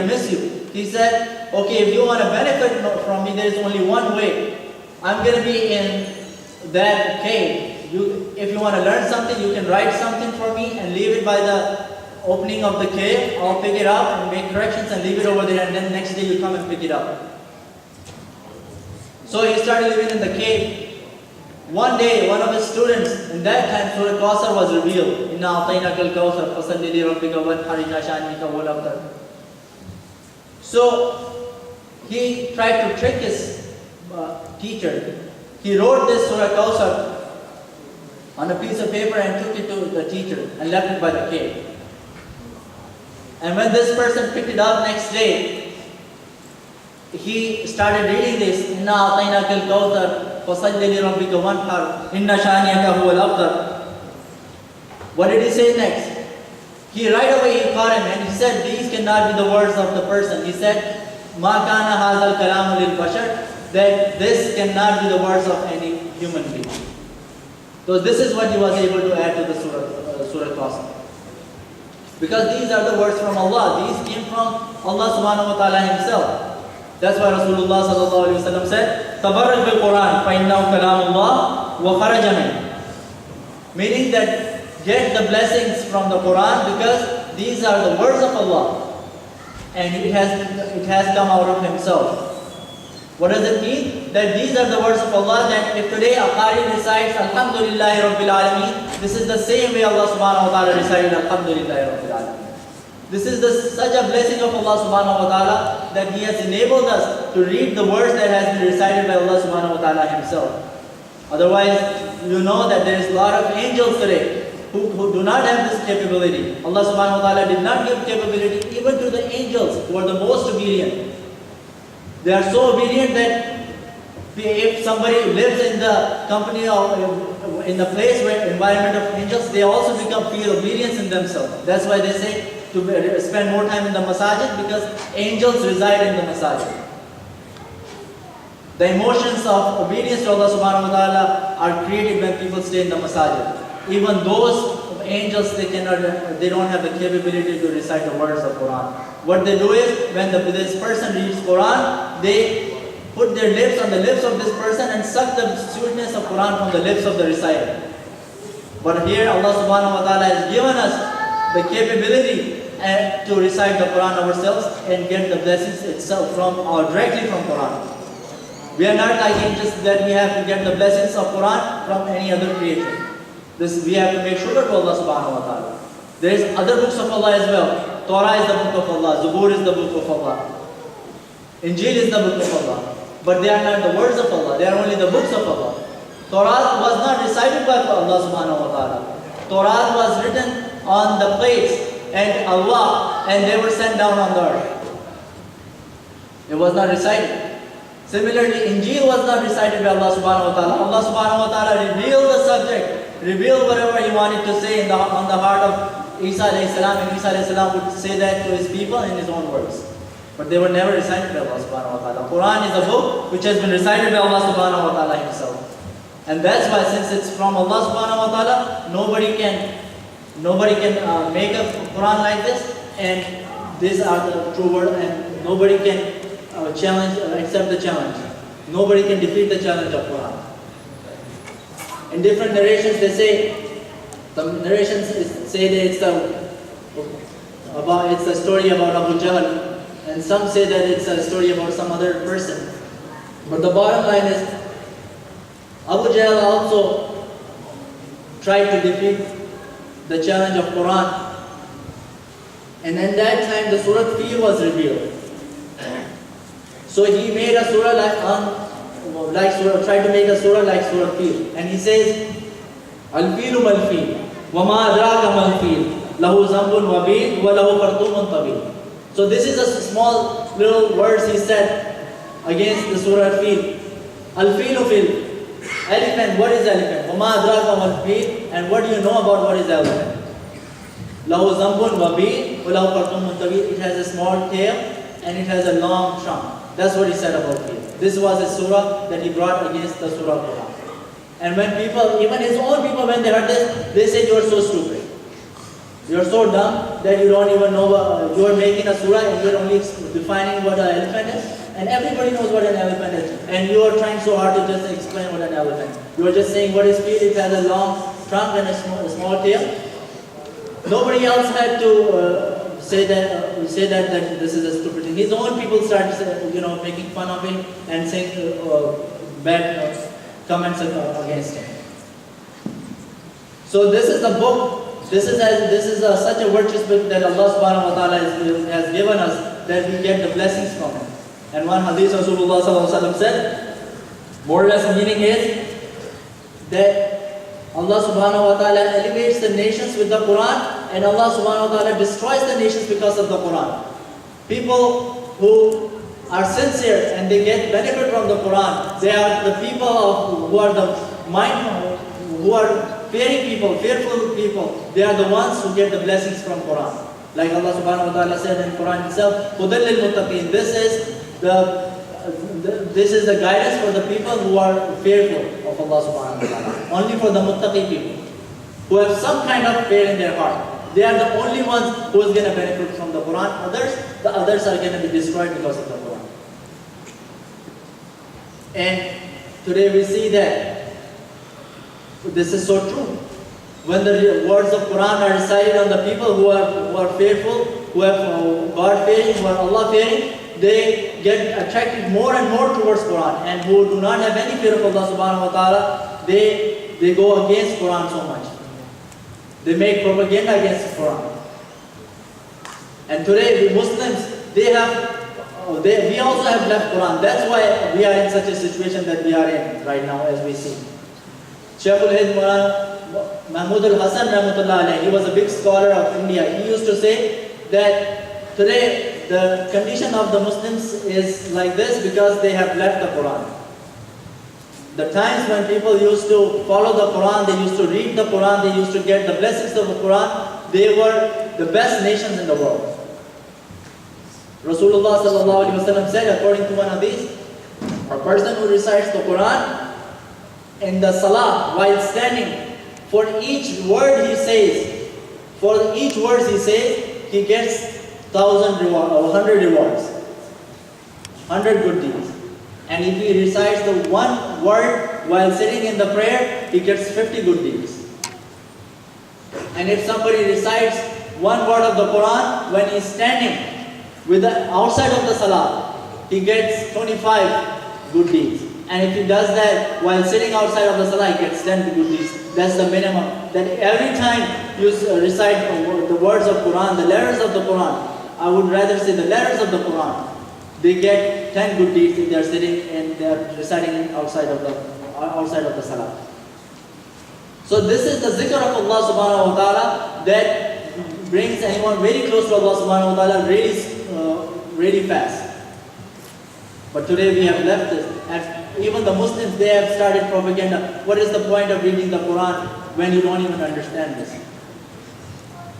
to miss you. He said, okay, if you want to benefit from me, there is only one way. I'm going to be in that cave. If you want to learn something, you can write something for me and leave it by the opening of the cave. I'll pick it up and make corrections and leave it over there, and then next day you come and pick it up. So he started living in the cave. One day, one of his students, in that time, Surah Kawthar was revealed. Inna a'tainaka al-kawthar, fasalli li rabbika wanhar, inna shani'aka huwal abtar. So he tried to trick his teacher. He wrote this Surah Kawthar on a piece of paper and took it to the teacher and left it by the cave. And when this person picked it up next day, he started reading this. Inna a'tainaka al-kawthar, fasalli li rabbika wanhar, inna shani'aka huwal abtar. What did he say next? He right away he caught him and he said, these cannot be the words of the person. He said, Ma kana hadha al-kalamu lil bashar, that this cannot be the words of any human being. So this is what he was able to add to the Surah Kawthar. Because these are the words from Allah. These came from Allah subhanahu wa ta'ala himself. That's why Rasulullah sallallahu alayhi wa sallam said, Tabarrak bil Quran, fa innahu kalamullah wa kharaja min. Meaning that get the blessings from the Quran because these are the words of Allah. And it has come out of himself. What does it mean? That these are the words of Allah, that if today a Qari recites Alhamdulillahi Rabbil Alameen, this is the same way Allah subhanahu wa ta'ala recited Alhamdulillahi Rabbil Alameen. This is such a blessing of Allah subhanahu wa ta'ala that He has enabled us to read the words that has been recited by Allah subhanahu wa ta'ala Himself. Otherwise, you know that there is a lot of angels today who do not have this capability. Allah subhanahu wa ta'ala did not give capability even to the angels who are the most obedient. They are so obedient that if somebody lives in the company or in the place where environment of angels, they also feel obedience in themselves. That's why they say to spend more time in the masajid, because angels reside in the masajid. The emotions of obedience to Allah subhanahu wa ta'ala are created when people stay in the masajid. Even those angels, they don't have the capability to recite the words of Quran. What they do is, when this person reads Quran, they put their lips on the lips of this person and suck the sweetness of Quran from the lips of the reciter. But here Allah subhanahu wa ta'ala has given us the capability to recite the Quran ourselves and get the blessings itself directly from Quran. We are not like angels that we have to get the blessings of Quran from any other creature. We have to make sure to Allah subhanahu wa ta'ala. There is other books of Allah as well. Torah is the book of Allah. Zabur is the book of Allah. Injil is the book of Allah. But they are not the words of Allah. They are only the books of Allah. Torah was not recited by Allah subhanahu wa ta'ala. Torah was written on the plates and Allah, and they were sent down on the earth. It was not recited. Similarly, Injil was not recited by Allah subhanahu wa ta'ala. Allah subhanahu wa ta'ala revealed the subject, revealed whatever He wanted to say on the heart of Isa alayhi salam, and Isa alayhi salam would say that to his people in his own words. But they were never recited by Allah subhanahu wa ta'ala. Quran is a book which has been recited by Allah subhanahu wa ta'ala Himself. And that's why, since it's from Allah subhanahu wa ta'ala, nobody can make a Quran like this, and these are the true word, and nobody can accept the challenge. Nobody can defeat the challenge of Quran. In different narrations, they say, some narrations say that it's a story about Abu Jahl, and some say that it's a story about some other person. But the bottom line is, Abu Jahl also tried to defeat the challenge of Quran, and in that time the Surah Fitr was revealed. So he made a surah tried to make a surah like Surah Fitr, and he says, Al-Filu mal-Fil, wa ma adraka mal-Fil, lahu zambun wabin, wa lahu khartumun tabin. So this is a small little verse he said against the Surah Fil. Al-Filu fil, elephant. What is elephant? Wa ma adraka mal-Fil, and what do you know about what is elephant? Lahu zambun wabin, wa lahu khartumun tabin. It has a small tail and it has a long trunk. That's what he said about Fil. This was a surah that he brought against the Surah Quran. And when people, even his own people, when they heard this, they said, you are so stupid. You're so dumb that you don't even know you're making a surah and you're only defining what an elephant is. And everybody knows what an elephant is. And you are trying so hard to just explain what an elephant is. You are just saying what is speed, it has a long trunk and a small tail. Nobody else had to say that this is a stupid thing. His own people started making fun of him and saying bad comments against him. So this is the book. This is such a virtuous book that Allah subhanahu wa ta'ala has given us that we get the blessings from it. And one hadith Rasulullah sallallahu alaihi wasallam said, more or less meaning is that Allah subhanahu wa ta'ala elevates the nations with the Quran and Allah subhanahu wa ta'ala destroys the nations because of the Quran. People who are sincere and they get benefit from the Quran, they are the people who are the who are fearing people, fearful people. They are the ones who get the blessings from Quran. Like Allah subhanahu wa ta'ala said in Quran itself, هُدًى لِلْمُتَّقِينَ. This is the guidance for the people who are fearful of Allah subhanahu wa ta'ala. Only for the muttaqi people who have some kind of fear in their heart. They are the only ones who is going to benefit from the Quran. The others are going to be destroyed because of the Quran. And today we see that this is so true. When the words of Quran are recited on the people who are fearful, who have God fearing, who are Allah fearing, they get attracted more and more towards Quran. And who do not have any fear of Allah subhanahu wa ta'ala, they go against Quran so much. They make propaganda against Quran. And today the Muslims, we also have left Quran. That's why we are in such a situation that we are in right now, as we see. Shaykh al-Hind Mahmud al-Hasan rahmatullah alayhi, he was a big scholar of India. He used to say that today the condition of the Muslims is like this because they have left the Quran. The times when people used to follow the Quran, they used to read the Quran, they used to get the blessings of the Quran, they were the best nations in the world. Rasulullah sallallahu alaihi wasallam said, according to one of these, a person who recites the Quran in the salah while standing, for each word he says, he gets 1,000 rewards, or 100 rewards, 100 good deeds. And if he recites the one word while sitting in the prayer, he gets 50 good deeds. And if somebody recites one word of the Quran when he is standing outside of the salah, he gets 25 good deeds. And if he does that while sitting outside of the salah, he gets 10 good deeds. That's the minimum. That every time you recite the words of Quran, the letters of the Quran, I would rather say the letters of the Quran, they get 10 good deeds if they are sitting and they are reciting outside of the salah. So this is the zikr of Allah subhanahu wa ta'ala that brings anyone very close to Allah subhanahu wa ta'ala really fast. But today we have left this. And even the Muslims, they have started propaganda. What is the point of reading the Quran when you don't even understand this?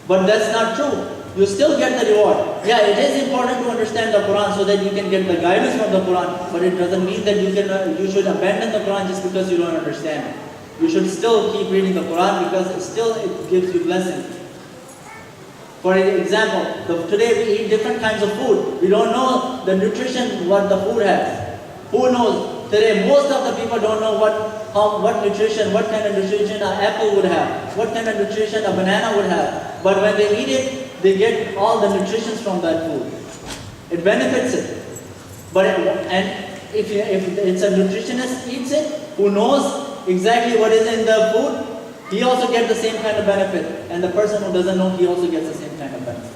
But that's not true. You still get the reward. Yeah, it is important to understand the Quran so that you can get the guidance from the Quran. But it doesn't mean that you should abandon the Quran just because you don't understand it. You should still keep reading the Quran because it gives you blessings. For example, today we eat different kinds of food. We don't know the nutrition, what the food has. Who knows? Today, most of the people don't know what nutrition, what kind of nutrition an apple would have, what kind of nutrition a banana would have. But when they eat it, they get all the nutrition from that food. It benefits it. And if it's a nutritionist eats it, who knows exactly what is in the food, he also gets the same kind of benefit. And the person who doesn't know, he also gets the same kind of benefit.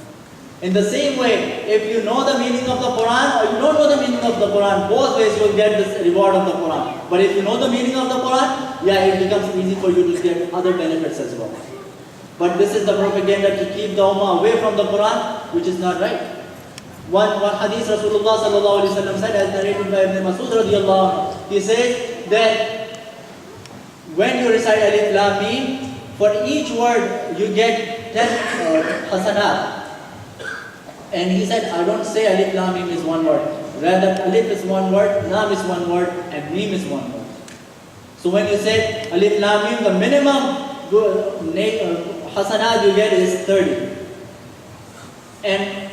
In the same way, if you know the meaning of the Quran or you don't know the meaning of the Quran, both ways you will get this reward of the Quran. But if you know the meaning of the Quran, it becomes easy for you to get other benefits as well. But this is the propaganda to keep the Ummah away from the Quran, which is not right. One hadith Rasulullah sallallahu alaihi wasallam said, as narrated by Ibn Masud radiyallahu anhu, he says that when you recite Alif Lam Mim, for each word you get 10 hasanat. And he said, I don't say Alif Lam Mim is one word. Rather, Alif is one word, Lam is one word, and Mim is one word. So when you say Alif Lam Mim, the minimum hasanat you get is 30. And